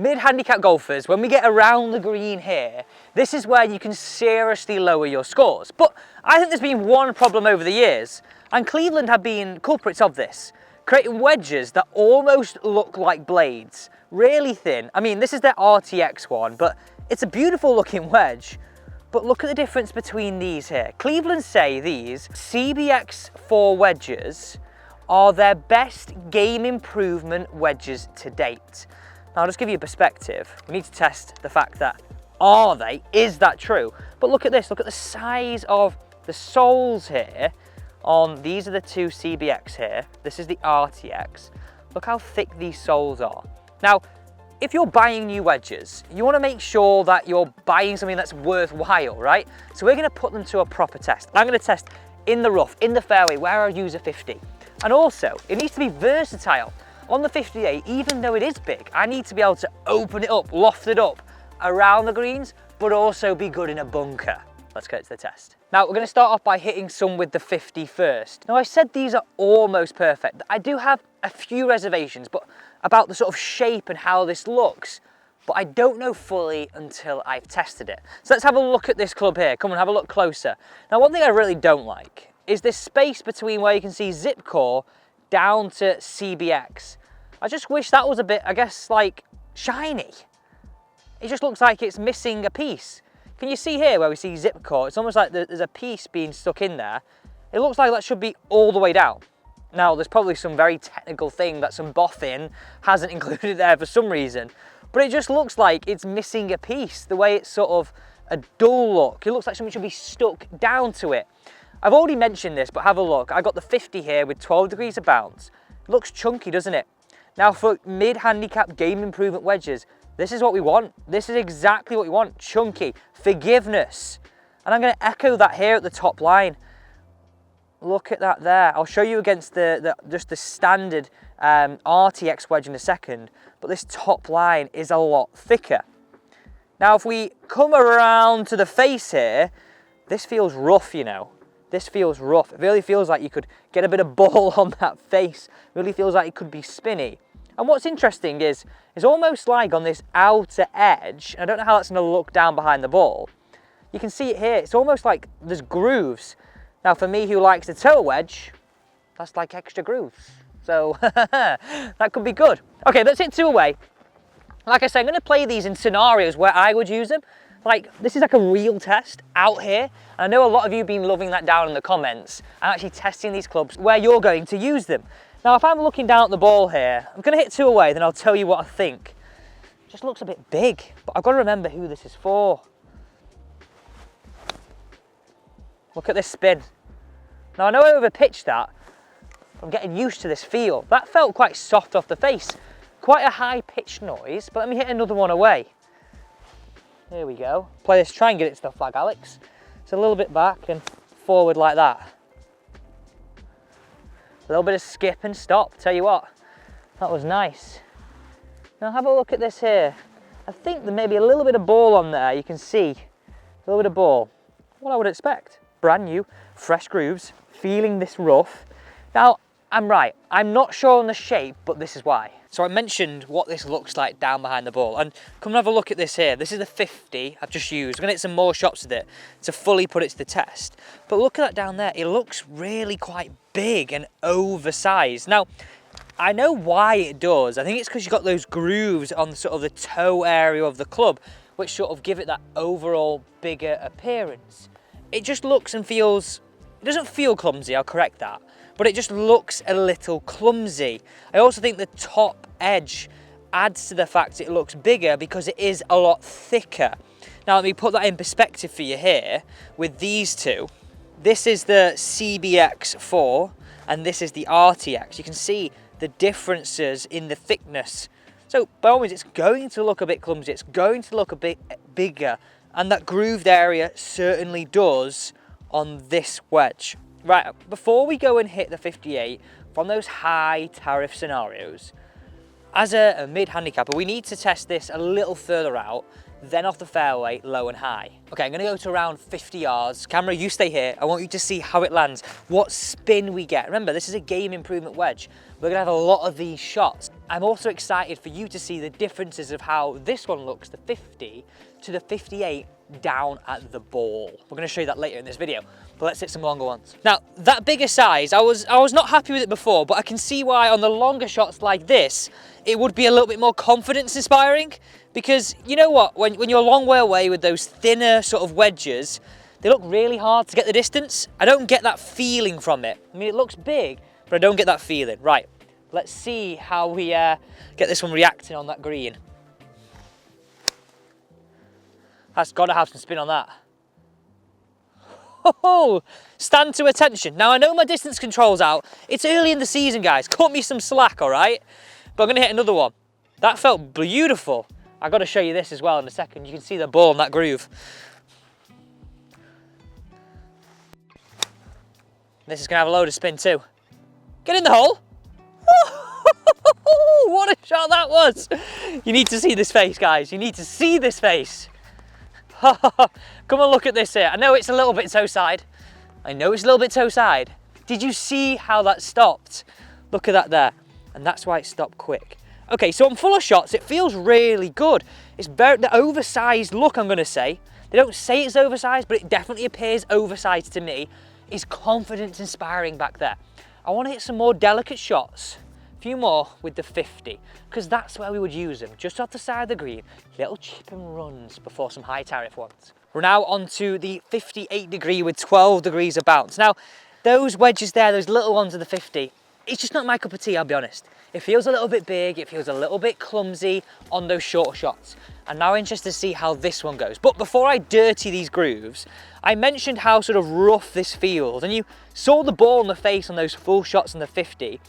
Mid-handicap golfers, when we get around the green here, this is where you can seriously lower your scores. But I think there's been one problem over the years, and Cleveland have been culprits of this, creating wedges that almost look like blades, really thin. I mean, this is their RTX one, but it's a beautiful looking wedge. But look at the difference between these here. Cleveland say these CBX4 wedges are their best game improvement wedges to date. Now, I'll just give you a perspective. We need to test the fact that, are they? Is that true? But look at this, look at the size of the soles here on, these are the two CBX here. This is the RTX. Look how thick these soles are. Now, if you're buying new wedges, you want to make sure that you're buying something that's worthwhile, right? So we're going to put them to a proper test. I'm going to test in the rough, in the fairway, where I use a 50. And also, it needs to be versatile. On the 58, even though it is big, I need to be able to open it up, loft it up around the greens, but also be good in a bunker. Let's get to the test. Now, we're going to start off by hitting some with the 50 first. Now, I said these are almost perfect. I do have a few reservations, but about the sort of shape and how this looks, but I don't know fully until I've tested it. So let's have a look at this club here. Come on, have a look closer. Now, one thing I really don't like is this space between where you can see zip core down to CBX. I just wish that was a bit, I guess, like shiny. It just looks like it's missing a piece. Can you see here where we see zip core? It's almost like there's a piece being stuck in there. It looks like that should be all the way down. Now, there's probably some very technical thing that some boffin hasn't included there for some reason, but it just looks like it's missing a piece, the way it's sort of a dull look. It looks like something should be stuck down to it. I've already mentioned this, but have a look. I got the 50 here with 12 degrees of bounce. It looks chunky, doesn't it? Now, for mid-handicap game improvement wedges, this is what we want. This is exactly what we want, chunky, forgiveness. And I'm going to echo that here at the top line. Look at that there. I'll show you against just the standard RTX wedge in a second, but this top line is a lot thicker. Now, if we come around to the face here, this feels rough, you know. This feels rough. It really feels like you could get a bit of ball on that face. It really feels like it could be spinny. And what's interesting is, it's almost like on this outer edge, I don't know how that's going to look down behind the ball. You can see it here. It's almost like there's grooves. Now, for me who likes to toe wedge, that's like extra grooves. So that could be good. Okay, let's hit two away. Like I said, I'm going to play these in scenarios where I would use them. Like, this is like a real test out here. And I know a lot of you have been loving that down in the comments and actually testing these clubs where you're going to use them. Now, if I'm looking down at the ball here, I'm going to hit two away, then I'll tell you what I think. It just looks a bit big, but I've got to remember who this is for. Look at this spin. Now, I know I overpitched that. I'm getting used to this feel. That felt quite soft off the face. Quite a high pitched noise, but let me hit another one away. Here we go. Play this, try and get it to the flag, Alex. It's a little bit back and forward like that. A little bit of skip and stop, tell you what. That was nice. Now have a look at this here. I think there may be a little bit of ball on there, you can see. A little bit of ball. What I would expect. Brand new, fresh grooves, feeling this rough. Now, I'm right, I'm not sure on the shape, but this is why. So I mentioned what this looks like down behind the ball, and come and have a look at this here. This is the 50 I've just used. I'm gonna hit some more shots with it to fully put it to the test. But look at that down there, it looks really quite big and oversized. Now, I know why it does. I think it's because you've got those grooves on sort of the toe area of the club, which sort of give it that overall bigger appearance. It just looks and feels, it doesn't feel clumsy, I'll correct that, but it just looks a little clumsy. I also think the top edge adds to the fact it looks bigger because it is a lot thicker. Now let me put that in perspective for you here with these two. This is the CBX4 and this is the RTX. You can see the differences in the thickness. So by all means, it's going to look a bit clumsy, it's going to look a bit bigger, and that grooved area certainly does on this wedge. Right, before we go and hit the 58 from those high tariff scenarios, as a mid-handicapper, we need to test this a little further out then off the fairway, low and high. Okay, I'm gonna go to around 50 yards. Camera, you stay here. I want you to see how it lands, what spin we get. Remember, this is a game improvement wedge. We're gonna have a lot of these shots. I'm also excited for you to see the differences of how this one looks, the 50 to the 58 down at the ball. We're gonna show you that later in this video, but let's hit some longer ones. Now, that bigger size, I was not happy with it before, but I can see why on the longer shots like this, it would be a little bit more confidence inspiring, because you know what, when you're a long way away with those thinner sort of wedges, they look really hard to get the distance. I don't get that feeling from it. I mean, it looks big, but I don't get that feeling. Right, let's see how we get this one reacting on that green. That's got to have some spin on that. Oh, stand to attention. Now, I know my distance control's out. It's early in the season, guys. Cut me some slack, all right? But I'm going to hit another one. That felt beautiful. I've got to show you this as well in a second. You can see the ball in that groove. This is going to have a load of spin too. Get in the hole. What a shot that was. You need to see this face, guys. You need to see this face. Come and look at this here. I know it's a little bit toe side. I know it's a little bit toe side. Did you see how that stopped? Look at that there. And that's why it stopped quick. Okay, so on fuller shots, it feels really good. It's very, the oversized look, I'm gonna say. They don't say it's oversized, but it definitely appears oversized to me. Is confidence inspiring back there. I wanna hit some more delicate shots. A few more with the 50, because that's where we would use them, just off the side of the green, little chip and runs before some high tariff ones. We're now on to the 58 degree with 12 degrees of bounce. Now, those wedges there, those little ones of the 50, it's just not my cup of tea, I'll be honest. It feels a little bit big, it feels a little bit clumsy on those shorter shots. I'm now interested to see how this one goes. But before I dirty these grooves, I mentioned how sort of rough this feels, and you saw the ball in the face on those full shots on the 50.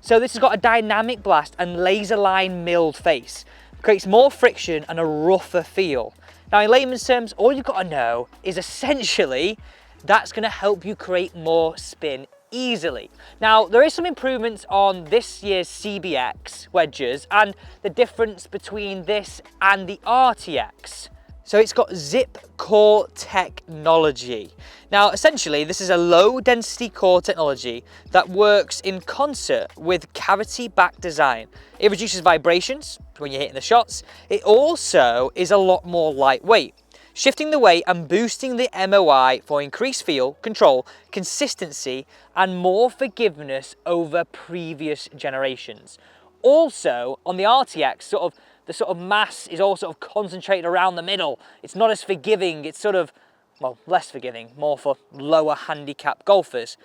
So this has got a dynamic blast and laser line milled face. Creates more friction and a rougher feel. Now in layman's terms, all you've got to know is essentially that's going to help you create more spin easily. Now there is some improvements on this year's CBX wedges and the difference between this and the RTX. So it's got zip core technology. Now, essentially, this is a low density core technology that works in concert with cavity back design. It reduces vibrations when you're hitting the shots. It also is a lot more lightweight, shifting the weight and boosting the MOI for increased feel, control, consistency, and more forgiveness over previous generations. Also, on the RTX, the sort of mass is all sort of concentrated around the middle. It's not as forgiving, it's sort of, well, less forgiving, more for lower handicap golfers.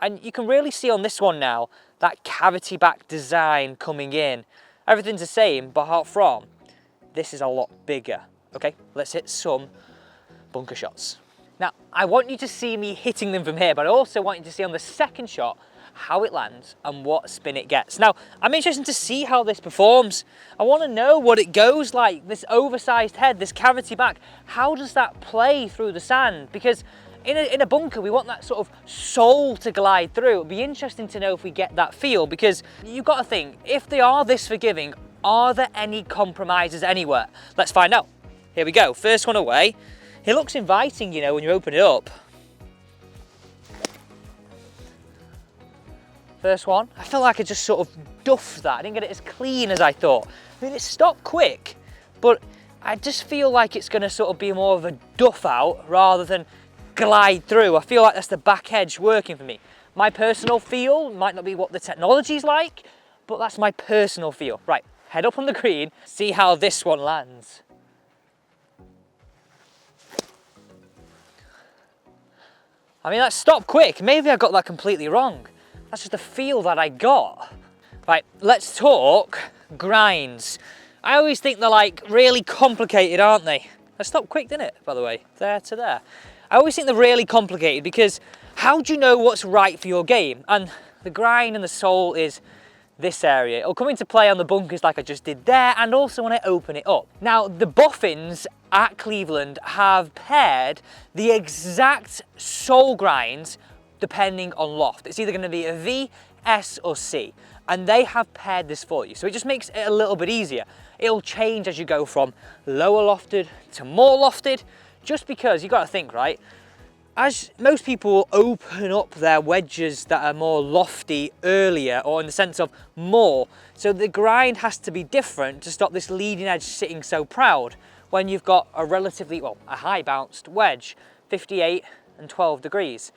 And you can really see on this one now, that cavity back design coming in. Everything's the same, but apart from, this is a lot bigger. Okay, let's hit some bunker shots. Now, I want you to see me hitting them from here, but I also want you to see on the second shot, how it lands and what spin it gets. Now, I'm interested to see how this performs. I want to know what it goes like, this oversized head, this cavity back. How does that play through the sand? Because in a bunker, we want that sort of soul to glide through. It'll be interesting to know if we get that feel, because you've got to think, if they are this forgiving, are there any compromises anywhere? Let's find out. Here we go, first one away. It looks inviting, you know, when you open it up. First one, I felt like I just sort of duffed that. I didn't get it as clean as I thought. I mean, it stopped quick, but I just feel like it's going to sort of be more of a duff out rather than glide through. I feel like that's the back edge working for me. My personal feel might not be what the technology's like, but that's my personal feel. Right, head up on the green, see how this one lands. I mean, that stopped quick. Maybe I got that completely wrong. That's just the feel that I got. Right, let's talk grinds. I always think they're like really complicated, aren't they? That stopped quick, didn't it, by the way? There to there. I always think they're really complicated because how do you know what's right for your game? And the grind and the soul is this area. It'll come into play on the bunkers like I just did there, and also when I open it up. Now, the boffins at Cleveland have paired the exact soul grinds depending on loft. It's either going to be a V, S or C. and they have paired this for you. So it just makes it a little bit easier. It'll change as you go from lower lofted to more lofted, just because you got to think, right? As most people will open up their wedges that are more lofty earlier, or in the sense of more, so the grind has to be different to stop this leading edge sitting so proud when you've got a relatively, well, a high bounced wedge, 58 and 12 degrees.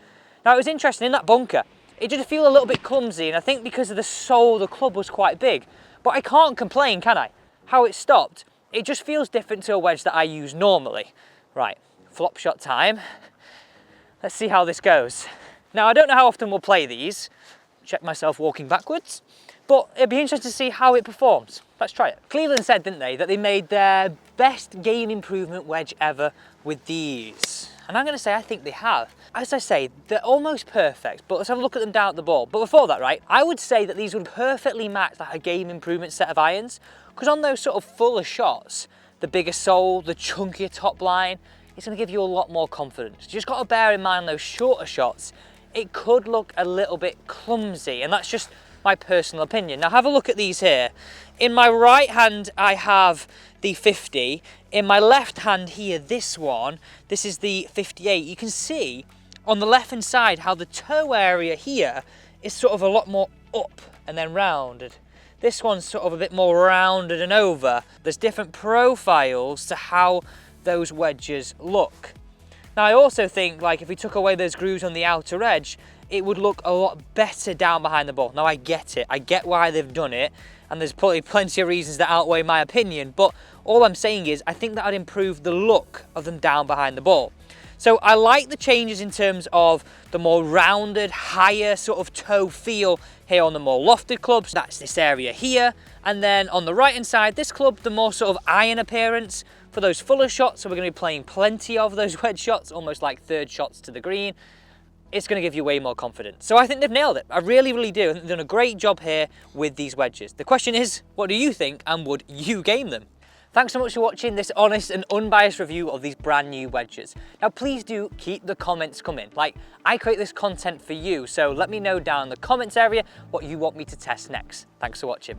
Now it was interesting, in that bunker, it did feel a little bit clumsy, and I think because of the sole of the club was quite big, but I can't complain, can I? How it stopped, it just feels different to a wedge that I use normally. Right, flop shot time. Let's see how this goes. Now, I don't know how often we'll play these. Check myself walking backwards. But it'd be interesting to see how it performs. Let's try it. Cleveland said, didn't they, that they made their best game improvement wedge ever with these. And I'm going to say I think they have. As I say, they're almost perfect, but let's have a look at them down at the ball. But before that, right, I would say that these would perfectly match like a game improvement set of irons, because on those sort of fuller shots, the bigger sole, the chunkier top line, it's going to give you a lot more confidence. You just got to bear in mind those shorter shots, it could look a little bit clumsy, and that's just my personal opinion. Now have a look at these here. In my right hand I have the 50, in my left hand here, this one, this is the 58. You can see on the left hand side how the toe area here is sort of a lot more up and then rounded. This one's sort of a bit more rounded and over. There's different profiles to how those wedges look. Now I also think, like, if we took away those grooves on the outer edge, it would look a lot better down behind the ball. Now I get it, I get why they've done it, and there's probably plenty of reasons that outweigh my opinion, but all I'm saying is I think that would improve the look of them down behind the ball. So I like the changes in terms of the more rounded, higher sort of toe feel here on the more lofted clubs. That's this area here. And then on the right hand side, this club, the more sort of iron appearance for those fuller shots. So we're going to be playing plenty of those wedge shots, almost like third shots to the green. It's going to give you way more confidence. So I think they've nailed it. I really, really do. I think they've done a great job here with these wedges. The question is, what do you think, and would you game them? Thanks so much for watching this honest and unbiased review of these brand new wedges. Now please do keep the comments coming. Like, I create this content for you, so let me know down in the comments area what you want me to test next. Thanks for watching.